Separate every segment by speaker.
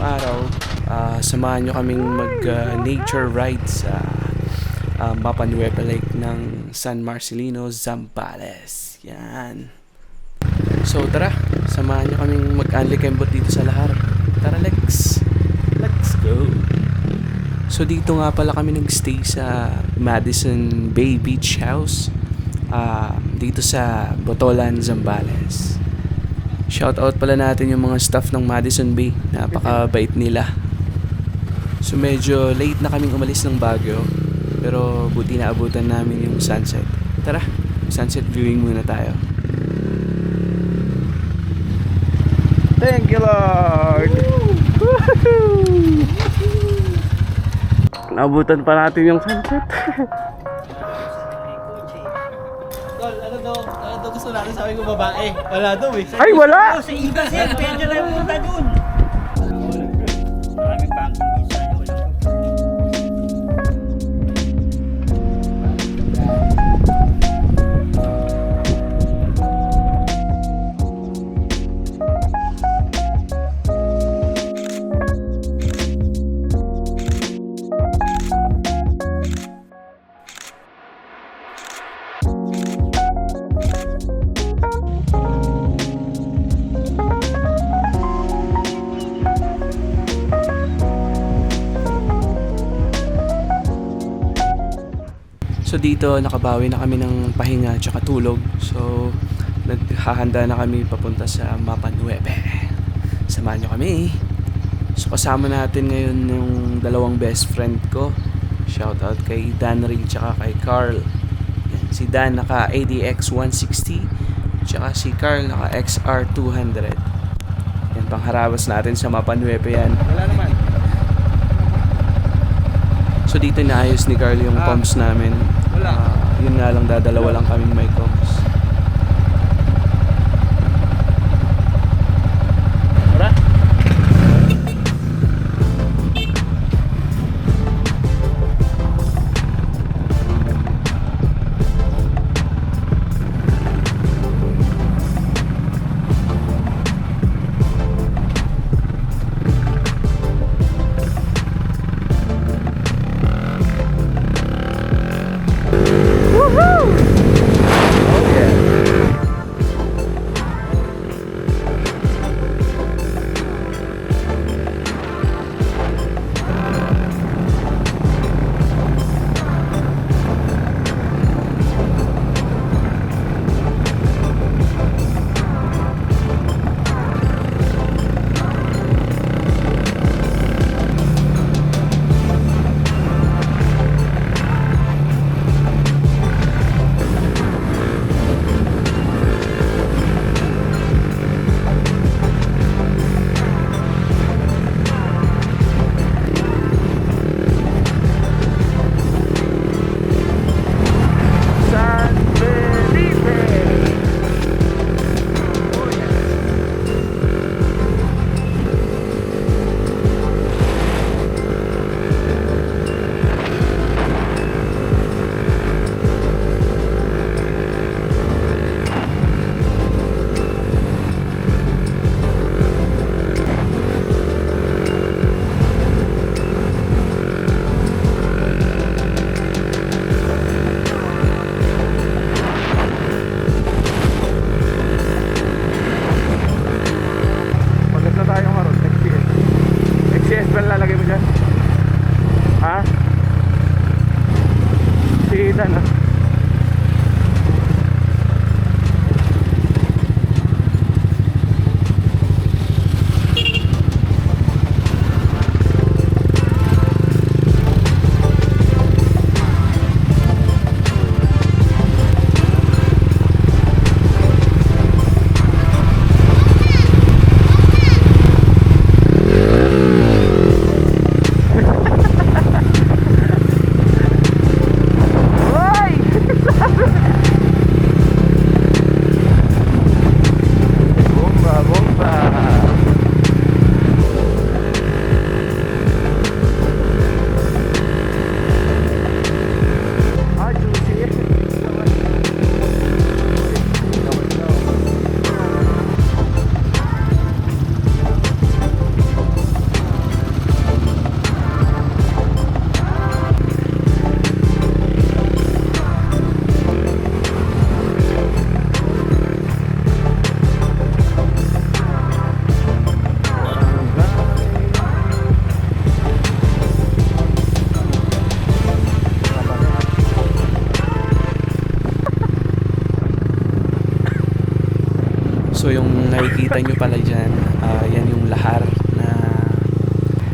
Speaker 1: araw, samahan nyo kaming mag-nature ride sa Mapa Nueva Lake ng San Marcelino, Zambales. Yan. So tara, samahan nyo kaming mag-anlikembot dito sa Lahar. Tara Lex, let's go. So dito nga pala kami nag-stay sa Madison Bay Beach House, dito sa Botolan, Zambales. Shoutout pala natin yung mga staff ng Madison Bay. Napakabait nila. So medyo late na kaming umalis ng Baguio, pero buti na abutan namin yung sunset. Tara, sunset viewing muna tayo.
Speaker 2: Thank you, Lord! Nabutan pa natin yung sunset.
Speaker 3: Tol, ano daw gusto natin, sabi ko babae. Wala daw eh.
Speaker 2: Ay, wala!
Speaker 3: Sa iba siya, pwede na yung punta dun. Maraming banking visa niya, wala.
Speaker 1: So dito nakabawi na kami ng pahinga at tulog. So naghahanda na kami papunta sa Mapa Nueva. Samahan nyo kami. So kasama natin ngayon yung dalawang best friend ko. Shoutout kay Dan Ray tsaka kay Carl. Yan. Si Dan naka ADX 160 tsaka si Carl naka XR 200. Yan, pangharabas natin sa Mapa Nueva yan.
Speaker 2: Wala naman.
Speaker 1: So dito naayos ni Carl yung comms namin.
Speaker 2: Wala.
Speaker 1: Yun nga lang, dadalawa lang kaming may comms.
Speaker 2: Tara.
Speaker 1: So yung nakikita nyo pala dyan, yan yung lahar na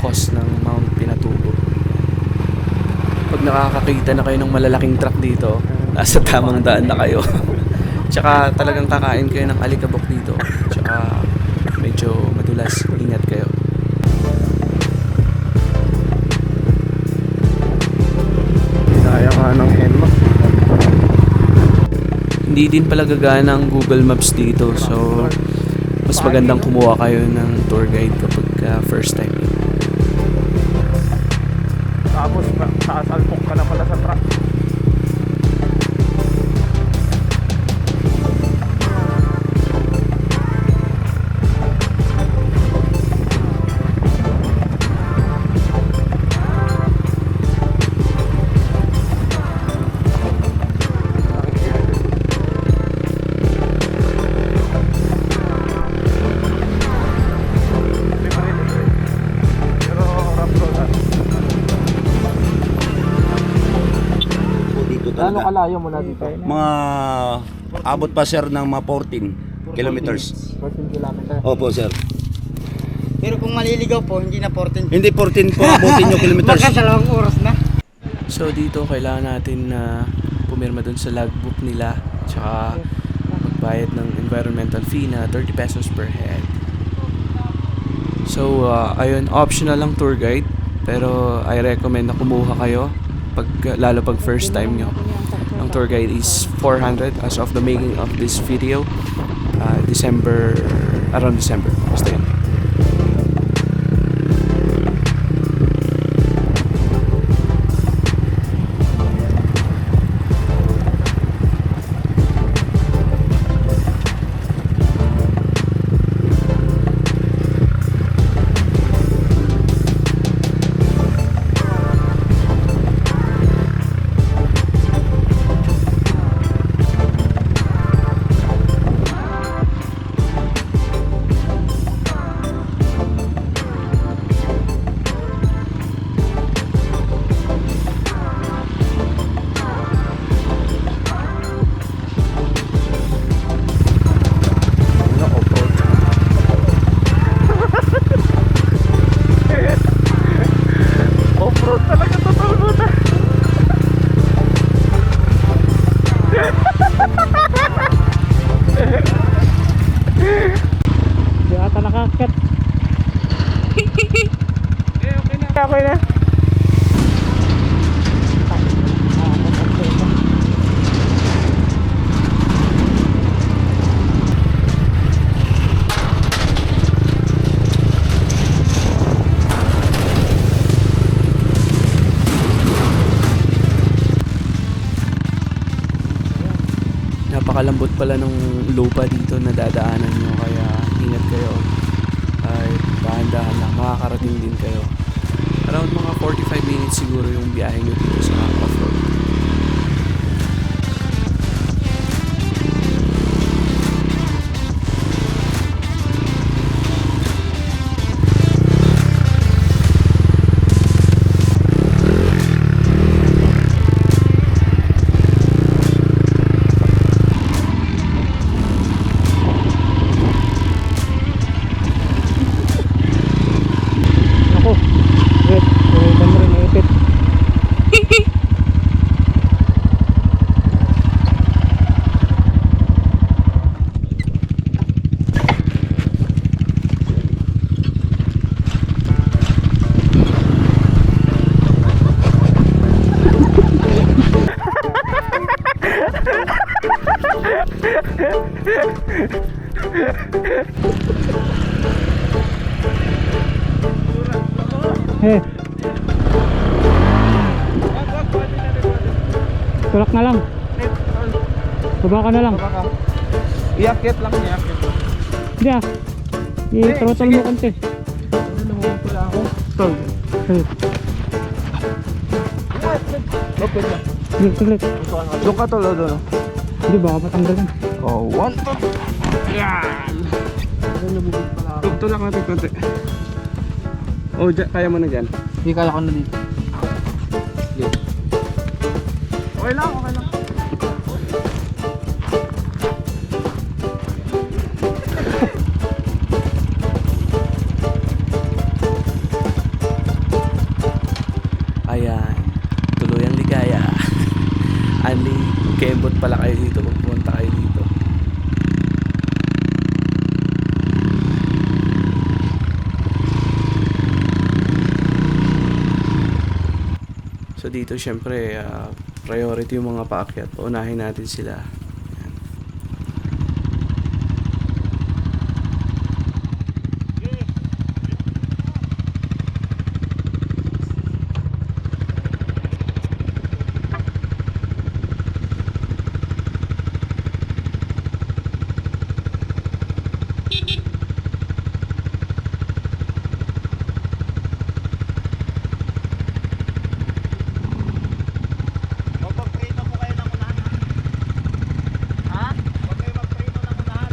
Speaker 1: cost ng Mount Pinatubo. Pag nakakakita na kayo ng malalaking truck dito, nasa tamang daan na kayo. Tsaka talagang kakain kayo ng alikabok dito. Tsaka medyo madulas, ingat kayo.
Speaker 2: Kaya ka ng Enma.
Speaker 1: Hindi din pala gagana ang Google Maps dito. So, mas magandang kumuha kayo ng tour guide kapag first time.
Speaker 2: Tapos saasalpok ka na pala sa truck. Pero rough road ah.
Speaker 4: Dito
Speaker 2: Gaano
Speaker 4: talaga.
Speaker 2: kalayo mula dito?
Speaker 4: Mga abot pa sir ng mga 14 kilometers.
Speaker 2: 14 kilometer.
Speaker 4: Opo sir.
Speaker 5: Pero kung maliligaw po, hindi na 14.
Speaker 4: Hindi 14 po abutin yung kilometers.
Speaker 5: Baka 2 oras na.
Speaker 1: So dito kailangan natin na pumirma dun sa logbook nila. Tsaka magbayad ng environmental fee na 30 pesos per head. So ayun, optional lang tour guide. Pero I recommend na kumuha kayo lalo pag first time nyo. Ang tour guide is 400 as of the making of this video. Around December. Basta yun.
Speaker 2: Off-road talaga to tol.
Speaker 5: Di ata nakakit.
Speaker 2: Okay na.
Speaker 1: Napakalambot pala ng lupa dito na dadaanan nyo, kaya ingat kayo. Ay, dahan-dahan lang, makakarating din kayo. Around mga 45 minutes siguro yung biyahe nyo dito sa off-road.
Speaker 5: Ako. Wait. Wait. Rin naipit. Eh. Tulak na lang. Baba ka na lang.
Speaker 2: Iakit lang niya.
Speaker 5: Hindi ah. I-throttle mo konti.
Speaker 2: Lumuhod pala ako. Tol. Okay lang.
Speaker 5: Saglit.
Speaker 2: Doon ka tol, doon.
Speaker 5: Hindi baka matanggal yan.
Speaker 2: Oh, one to. Yan. Tulak natin konti. Oh, kaya mo na dyan.
Speaker 5: Hindi kala ko na dito.
Speaker 2: Okay lang, okay lang.
Speaker 1: Anli, kembot pala kayo dito pag pumunta kayo dito. So dito syempre priority yung mga paakyat. Unahin natin sila.
Speaker 4: Magpag-preno mo kayo ng unahan. Ha? Huwag kayo mag-preno ng unahan.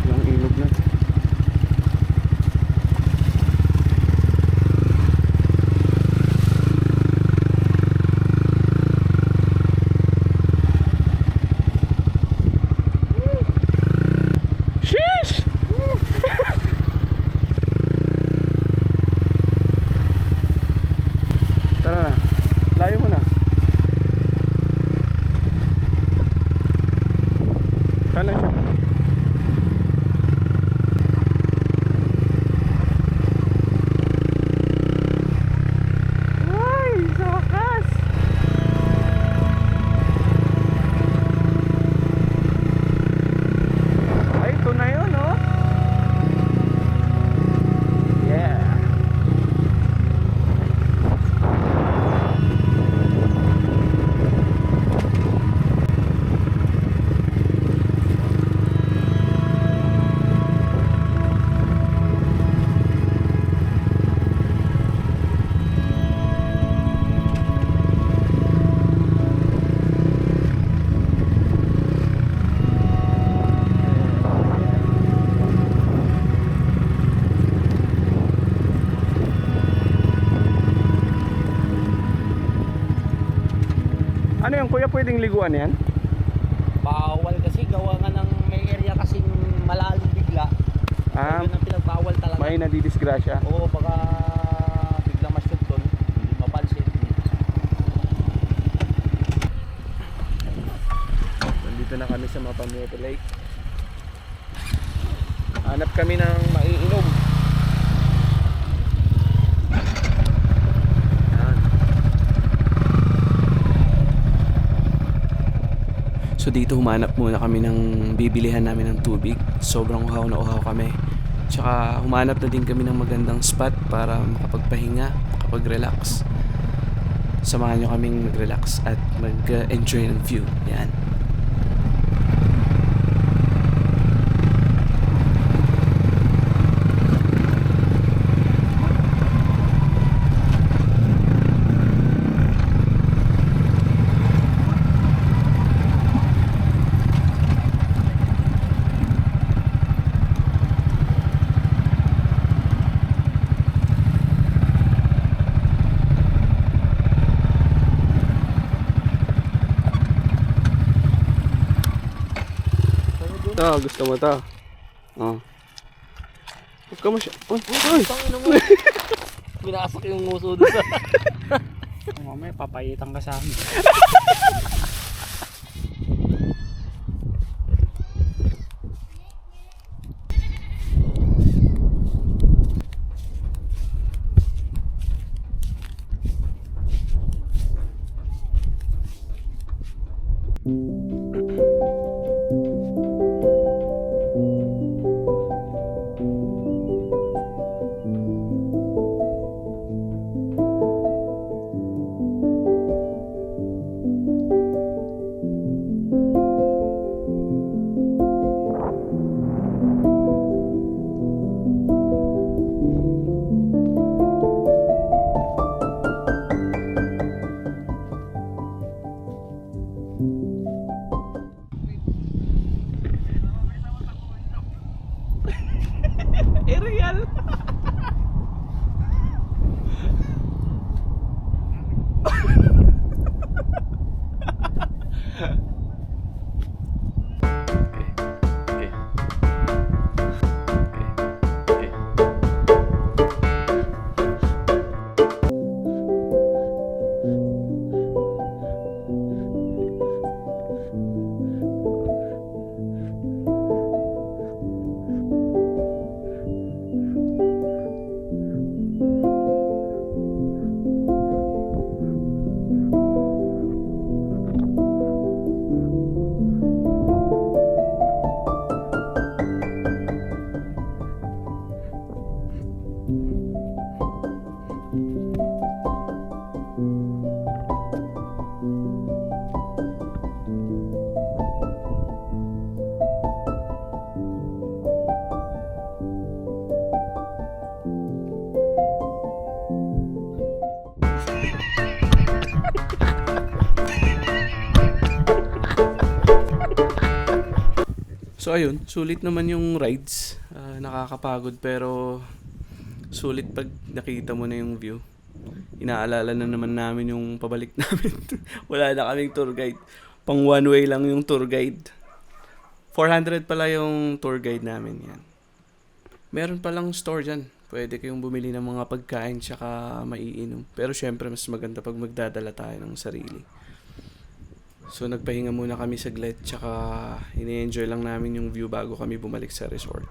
Speaker 2: Yung ilog na. Sheesh! Tara na. Layo mo na. Sana siya. Ay, sa wakas! Ay, ito na yun, oh. Yeah. Ano yung kuya, pwedeng liguan yan?
Speaker 4: Bawal kasi gawa nga ng may area kasing malalim bigla. Yun ang pinagbawal talaga.
Speaker 2: May nadidisgrasya.
Speaker 4: Oo, baka biglang ma-shoot doon, hindi mapansin.
Speaker 2: Nandito na kami sa Mapanueto Lake. Hanap kami ng maiinom.
Speaker 1: So So dito humanap muna kami ng bibilihan namin ng tubig. Sobrang uhaw na uhaw kami. Tsaka humanap na din kami ng magandang spot para makapagpahinga, makapag-relax. Samahan nyo kaming mag-relax at mag-enjoy ng view. Yan.
Speaker 2: Ito, gusto mo to. Oh. Huwag ka masya... Uy! Uy!
Speaker 4: Tangina mo. Binasok yung nguso doon sa...
Speaker 5: Mamaya papayitan ka sa amin.
Speaker 1: So ayun, sulit naman yung rides. Nakakapagod pero sulit pag nakita mo na yung view. Inaalala na naman namin yung pabalik namin. Wala na kaming tour guide. Pang one way lang yung tour guide. 400 pala yung tour guide namin yan. Meron palang store dyan. Pwede kayong bumili ng mga pagkain tsaka maiinom. Pero syempre mas maganda pag magdadala tayo ng sarili. So nagpahinga muna kami saglit tsaka ini-enjoy lang namin yung view bago kami bumalik sa resort.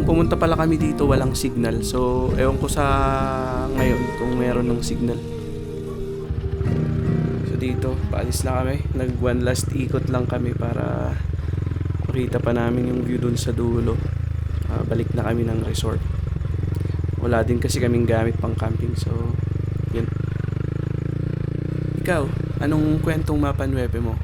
Speaker 1: nung pumunta pala kami dito, walang signal. So, ewan ko sa ngayon kung meron ng signal. So, dito, paalis na kami. Nag one last ikot lang kami para makita pa namin yung view dun sa dulo. Balik na kami ng resort. Wala din kasi kaming gamit pang camping. So, yun. Ikaw, anong kwentong Mapa 9 mo?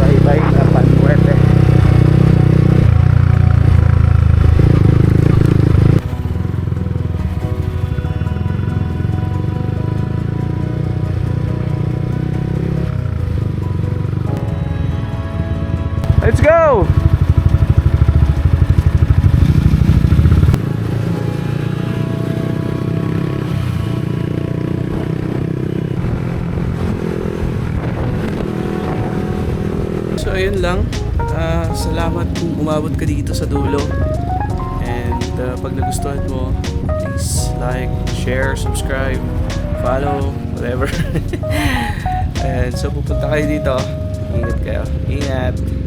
Speaker 2: Bye-bye Mapa 9. Let's go!
Speaker 1: So ayun lang. Salamat kung umabot ka dito sa dulo. And pag nagustuhan mo, please like, share, subscribe, follow, whatever. And so pupunta kayo dito. Ingat kayo. Ingat.